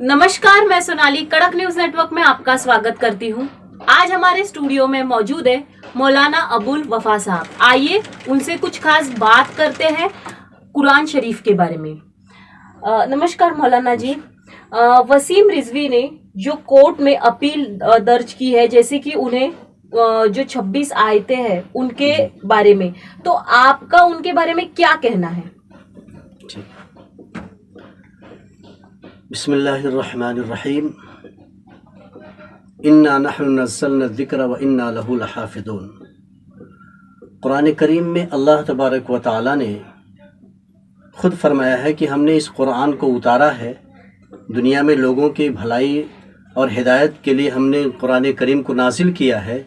नमस्कार, मैं सोनाली कड़क न्यूज नेटवर्क में आपका स्वागत करती हूं। आज हमारे स्टूडियो में मौजूद है मौलाना अबुल वफा साहब। आइए उनसे कुछ खास बात करते हैं कुरान शरीफ के बारे में। नमस्कार मौलाना जी। वसीम रिजवी ने जो कोर्ट में अपील दर्ज की है, जैसे कि उन्हें जो 26 आयतें हैं उनके बारे में, तो आपका उनके बारे में क्या कहना है? बिस्मिल्लाहिर्रहमानिर्रहीम। इन्ना नहनु नज़्ज़लना ज़िक्र व इन्ना लहु लहाफ़िज़ून। कुरान करीम में अल्लाह तबारक व तआला ने खुद फरमाया है कि हमने इस कुरान को उतारा है, दुनिया में लोगों की भलाई और हिदायत के लिए हमने कुरान करीम को नाजिल किया है,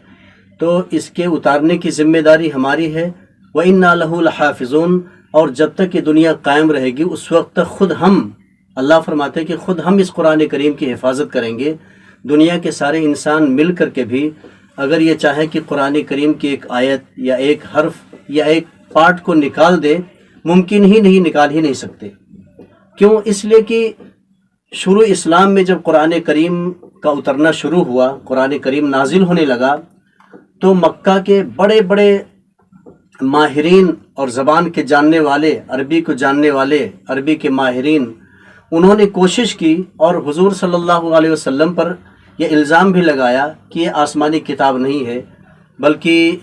तो इसके उतारने की ज़िम्मेदारी हमारी है। व इन्ना लहु लहाफ़िज़ून, और जब तक ये दुनिया कायम रहेगी उस वक्त तक खुद हम, अल्लाह फरमाते हैं कि खुद हम इस कुरान करीम की हिफाजत करेंगे। दुनिया के सारे इंसान मिल कर के भी अगर ये चाहे कि कुरान करीम की एक आयत या एक हर्फ या एक पार्ट को निकाल दे, मुमकिन ही नहीं, निकाल ही नहीं सकते। क्यों? इसलिए कि शुरू इस्लाम में जब कुरान करीम का उतरना शुरू हुआ, कुरान करीम नाजिल होने लगा, तो मक्का के बड़े बड़े माहिरीन और ज़बान के जानने वाले, अरबी को जानने वाले, अरबी के माहिरीन, उन्होंने कोशिश की और हुजूर सल्लल्लाहु अलैहि वसल्लम पर यह इल्ज़ाम भी लगाया कि ये आसमानी किताब नहीं है, बल्कि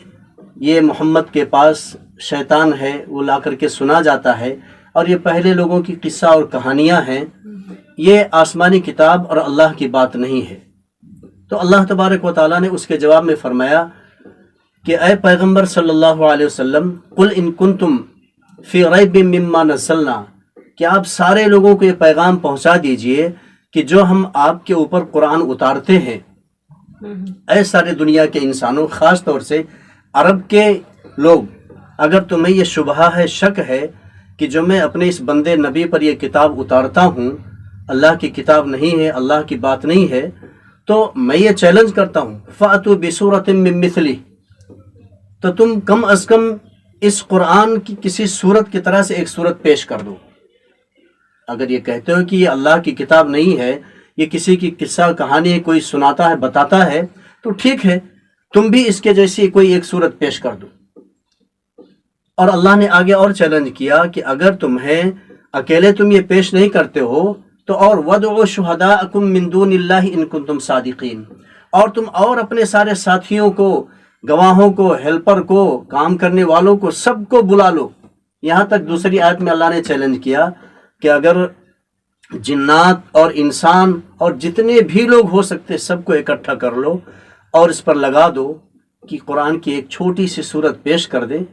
ये मोहम्मद के पास शैतान है, वो ला कर के सुना जाता है, और ये पहले लोगों की किस्सा और कहानियाँ हैं, ये आसमानी किताब और अल्लाह की बात नहीं है। तो अल्लाह तबारक व तआला ने उसके जवाब में फरमाया कि ऐ पैगम्बर सल्लल्लाहु अलैहि वसल्लम, कुल इन कुंतुम फ़ी रैबिम मिम्मा नज़्ज़लना, कि आप सारे लोगों को ये पैगाम पहुंचा दीजिए कि जो हम आपके ऊपर कुरान उतारते हैं, ऐ सारे दुनिया के इंसानों, ख़ास तौर से अरब के लोग, अगर तुम्हें ये शुबहा है, शक है कि जो मैं अपने इस बंदे नबी पर यह किताब उतारता हूँ अल्लाह की किताब नहीं है, अल्लाह की बात नहीं है, तो मैं ये चैलेंज करता हूँ, फ़अतू बिसूरतिम मिन मिस्ली, तो तुम कम अज़ कम इस कुरान की किसी सूरत की तरह से एक सूरत पेश कर दो। अगर ये कहते हो कि ये अल्लाह की किताब नहीं है, ये किसी की किस्सा कहानी कोई सुनाता है, बताता है, तो ठीक है, तुम भी इसके जैसी कोई एक सूरत पेश कर दो। और अल्लाह ने आगे और चैलेंज किया कि अगर तुम्हें अकेले तुम ये पेश नहीं करते हो तो और वदउ शुहदाअकुम मिन दूनिल्लाहि इन कुंतुम सादिकीन, और तुम और अपने सारे साथियों को, गवाहों को, हेल्पर को, काम करने वालों को, सबको बुला लो। यहाँ तक दूसरी आयत में अल्लाह ने चैलेंज किया कि अगर जिन्नात और इंसान और जितने भी लोग हो सकते सबको इकट्ठा कर लो और इस पर लगा दो कि कुरान की एक छोटी सी सूरत पेश कर दे।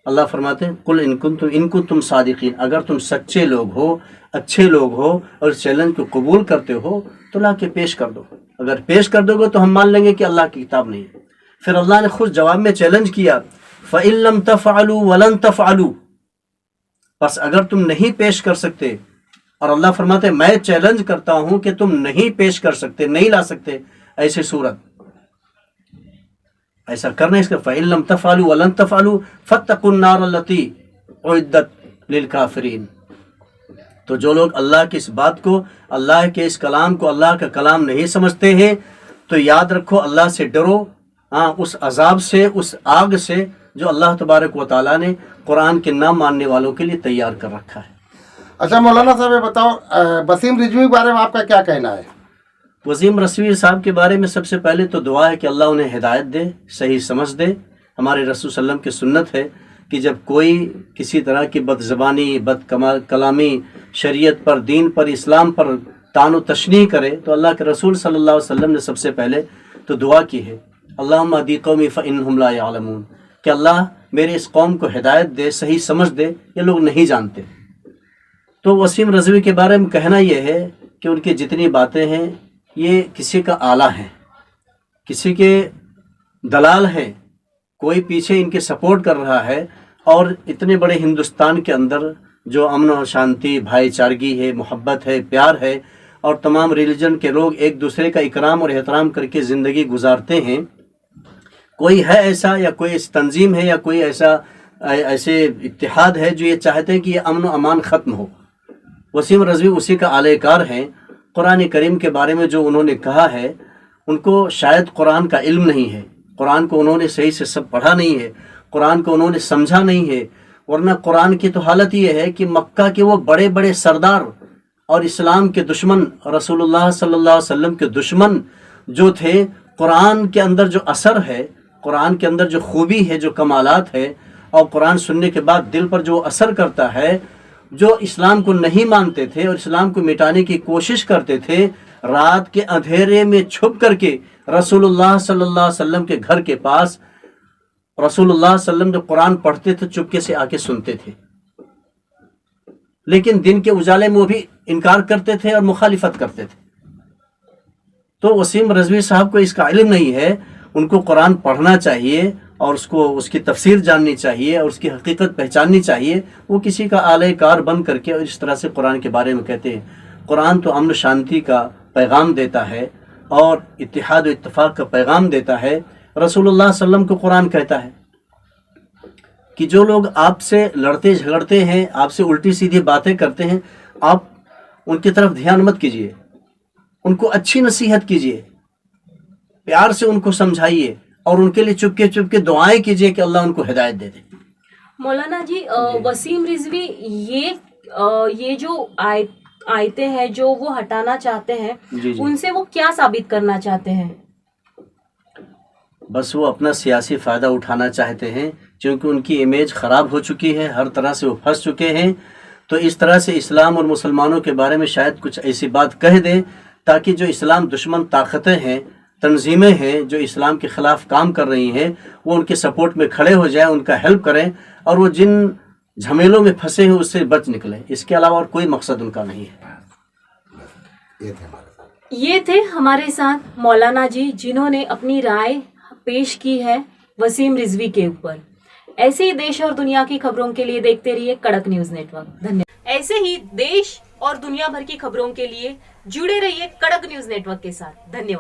अल्लाह फरमाते हैं कुल इनको तुम सादिकीन, अगर तुम सच्चे लोग हो, अच्छे लोग हो और इस चैलेंज को कबूल करते हो तो ला के पेश कर दो। अगर पेश कर दोगे तो हम मान लेंगे कि अल्लाह की किताब नहीं है। फिर अल्लाह ने खुद जवाब में चैलेंज किया, फ़इल्लम तफ़अलू वलन तफ़अलू, बस अगर तुम नहीं पेश कर सकते, और अल्लाह फरमाते मैं चैलेंज करता हूं कि तुम नहीं पेश कर सकते, नहीं ला सकते ऐसी सूरत, ऐसा करना, इसका फ़इल्लम तफ़अलू वलन तफ़अलू फ़त्तक़ुन नार अल्लती उइद्दत लिल काफ़िरीन। तो जो लोग अल्लाह की इस बात को, अल्लाह के इस कलाम को अल्लाह का कलाम नहीं समझते हैं, तो याद रखो, अल्लाह से डरो, उस अजाब से, उस आग से जो अल्लाह तबारक व तआला ने कुरान के ना मानने वालों के लिए तैयार कर रखा है। अच्छा मौलाना साहब, ये बताओ, वसीम रिजवी के बारे में आपका क्या कहना है? वसीम रिजवी साहब के बारे में सबसे पहले तो दुआ है कि अल्लाह उन्हें हिदायत दे, सही समझ दे। हमारे रसूल सल्लम की सुन्नत है कि जब कोई किसी तरह की बदज़बानी, कलामी, शरीयत पर, दीन पर, इस्लाम पर तानो तशनीह करे तो अल्लाह के रसूल सल्लल्लाहु अलैहि वसल्लम ने सबसे पहले तो दुआ की है, अल्लाहुम्मा अहदी कौमी फ़इन्नहुम ला यअलमून, कि अल्लाह मेरे इस कौम को हिदायत दे, सही समझ दे, ये लोग नहीं जानते। तो वसीम रिजवी के बारे में कहना यह है कि उनकी जितनी बातें हैं ये किसी का आला है, किसी के दलाल हैं, कोई पीछे इनके सपोर्ट कर रहा है, और इतने बड़े हिंदुस्तान के अंदर जो अमन और शांति, भाईचारगी है, मोहब्बत है, प्यार है, और तमाम रिलीजन के लोग एक दूसरे का इकराम और एहतराम करके ज़िंदगी गुजारते हैं, कोई है ऐसा, या कोई इस तंजीम है, या कोई ऐसे इत्तेहाद है जो ये चाहते हैं कि ये अमन व अमान ख़त्म हो। वसीम रिजवी उसी का आलेकार हैं। قرآن کریم کے بارے میں جو انہوں نے کہا ہے ان کو شاید قرآن کا علم نہیں ہے، قرآن کو انہوں نے صحیح سے سب پڑھا نہیں ہے، قرآن کو انہوں نے سمجھا نہیں ہے، ورنہ قرآن کی تو حالت یہ ہے کہ مکہ کے وہ بڑے بڑے سردار اور اسلام کے دشمن، رسول اللہ صلی اللہ علیہ وسلم کے دشمن جو تھے، قرآن کے اندر جو اثر ہے، قرآن کے اندر جو خوبی ہے، جو کمالات ہے، اور قرآن سننے کے بعد دل پر جو اثر کرتا ہے، جو اسلام کو نہیں مانتے تھے اور اسلام کو مٹانے کی کوشش کرتے تھے، رات کے اندھیرے میں چھپ کر کے رسول اللہ صلی اللہ علیہ وسلم کے گھر کے پاس رسول اللہ صلی اللہ علیہ وسلم جو قرآن پڑھتے تھے چپکے سے آ کے سنتے تھے، لیکن دن کے اجالے میں وہ بھی انکار کرتے تھے اور مخالفت کرتے تھے۔ تو وسیم رضوی صاحب کو اس کا علم نہیں ہے، ان کو قرآن پڑھنا چاہیے اور اس کی تفسیر جاننی چاہیے اور اس کی حقیقت پہچاننی چاہیے۔ وہ کسی کا آلہ کار بن کر کے اور اس طرح سے قرآن کے بارے میں کہتے ہیں۔ قرآن تو امن و شانتی کا پیغام دیتا ہے اور اتحاد و اتفاق کا پیغام دیتا ہے۔ رسول اللہ صلی اللہ علیہ وسلم کو قرآن کہتا ہے کہ جو لوگ آپ سے لڑتے جھگڑتے ہیں، آپ سے الٹی سیدھی باتیں کرتے ہیں، آپ ان کی طرف دھیان مت کیجیے، ان کو اچھی نصیحت کیجیے، پیار سے ان کو سمجھائیے اور ان کے لیے چپکے چپکے دعائیں کیجیے کہ اللہ ان کو ہدایت دے دے۔ مولانا جی، وسیم رضوی یہ جو آیتیں ہیں جو وہ ہٹانا چاہتے ہیں، ان سے وہ کیا ثابت کرنا چاہتے ہیں؟ بس وہ اپنا سیاسی فائدہ اٹھانا چاہتے ہیں، چونکہ ان کی امیج خراب ہو چکی ہے، ہر طرح سے وہ پھنس چکے ہیں، تو اس طرح سے اسلام اور مسلمانوں کے بارے میں شاید کچھ ایسی بات کہہ دیں تاکہ جو اسلام دشمن طاقتیں ہیں، تنظیمیں ہیں جو اسلام کے خلاف کام کر رہی ہیں، وہ ان کے سپورٹ میں کھڑے ہو جائیں، ان کا ہیلپ کریں اور وہ جن جھمیلوں میں پھنسے ہیں اس سے بچ نکلیں۔ اس کے علاوہ اور کوئی مقصد ان کا نہیں ہے۔ یہ تھے ہمارے ساتھ مولانا جی، جنہوں نے اپنی رائے پیش کی ہے وسیم رضوی کے اوپر۔ ایسے ہی دیش اور دنیا کی خبروں کے لیے دیکھتے رہیے کڑک نیوز نیٹ ورک۔ دھنیہ۔ ایسے ہی دیش اور دنیا بھر کی خبروں کے لیے جڑے رہیے کڑک نیوز نیٹ ورک کے ساتھ۔ دھنیہ واد۔